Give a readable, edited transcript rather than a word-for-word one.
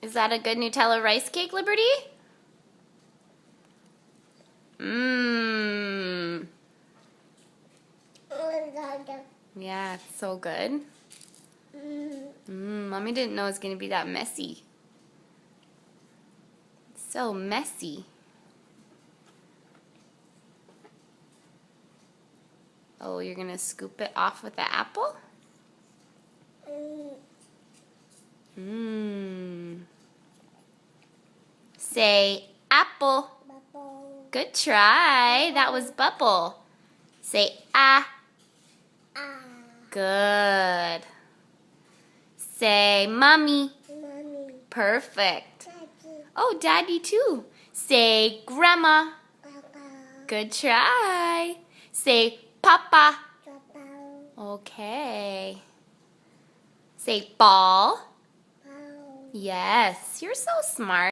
Is that a good Nutella rice cake, Liberty? Mmm. Yeah, it's so good. Mommy didn't know it was going to be that messy. It's so messy. Oh, you're going to scoop it off with the apple? Say apple. Bubble. Good try. That was bubble. Say ah. Ah. Good. Say mommy. Mommy. Perfect. Daddy. Oh, daddy too. Say grandma. Papa. Good try. Say papa. Papa. Okay. Say ball. Ball. Yes, you're so smart.